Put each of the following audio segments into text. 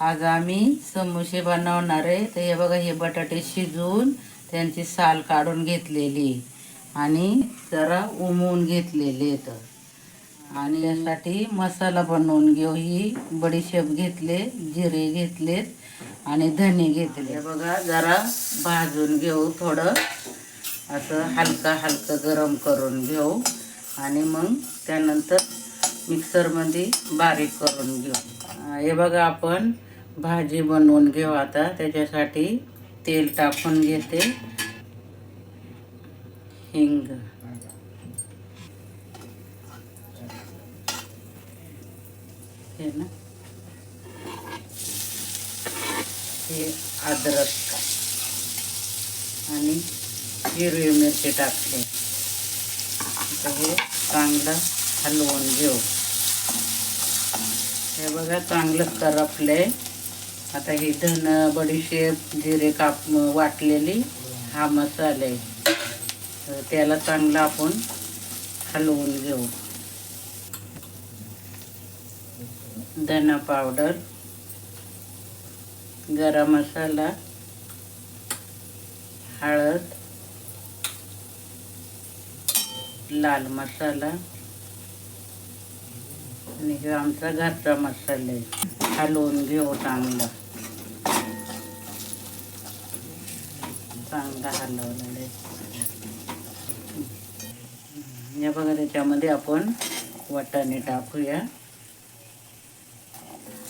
आज आम्ही समोसे बनवणार आहे. तर हे बघा, हे बटाटे शिजवून त्यांची साल काढून घेतलेली आणि जरा उमवून घेतलेले आहेत. आणि यासाठी मसाला बनवून घेऊ. ही बडीशेप घेतले, जिरे घेतलेत आणि धने घेतले. हे बघा, जरा भाजून घेऊ, थोडं असं हलका हलकं गरम करून घेऊ आणि मग त्यानंतर मिक्सरमध्ये बारीक करून घेऊ. हे बघा, आपण भाजी बनवून घेऊ. आता त्याच्यासाठी तेल टाकून घेते, हिंग, हे ना, हे अद्रक आणि हिरवी मिरची टाकले. आता हे चांगलं हलवून घेऊ. हे बघा, चांगलं करपले. आता ही धन, बडीशेप, जिरे वाटलेली हा मसाला आहे. तर त्याला चांगलं आपण हलवून घेऊ. धना पावडर, गरम मसाला, हळद, लाल मसाला आणि हे आमचा घरचा मसाला आहे. हलवून घेऊ चांगला. चांगला हलवलेला आहे. हे बघा, त्याच्यामध्ये आपण वाटाणे टाकूया.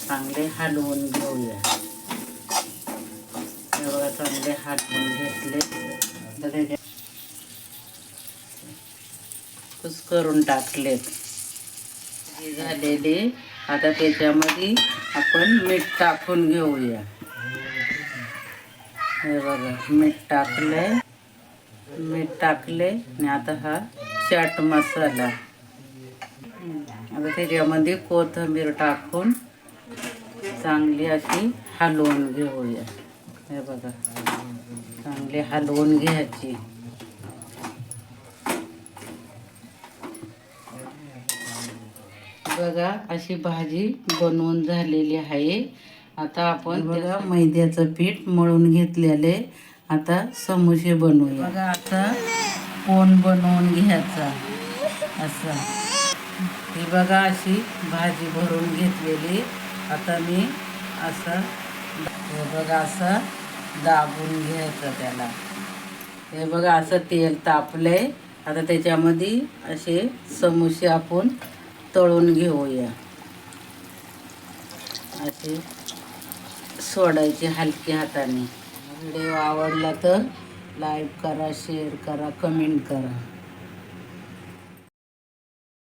चांगले हलवून घेऊया. हे बघा, चांगले हलवून घेतले. तर त्याच्या कुस्करून टाकलेत. हे झालेले. आता त्याच्यामध्ये आपण मीठ टाकून घेऊया. हे बघा, मीठ टाकले आणि आता हा चाट मसाला. आता त्याच्यामध्ये कोथिंबीर टाकून चांगली अशी हलवून घेऊया. हे बघा, चांगली हलवून घ्यायची. बघा, अशी भाजी बनवून झालेली आहे. आता आपण बघा, मैद्याचं पीठ मळून घेतलेले. आता समोसे बनवूया. बघा, आता कोण बनवून घ्यायचा असं. ही बघा, अशी भाजी भरून घेतलेली. आता मी असं, हे बघा, असं दाबून घ्यायचं त्याला. हे बघा, असं तेल तापलंय. आता त्याच्यामध्ये असे समोसे आपण तळून घेऊया. असे सोडायचे हलक्या हाताने. व्हिडिओ आवडला तर लाईक करा, शेअर करा, कमेंट करा.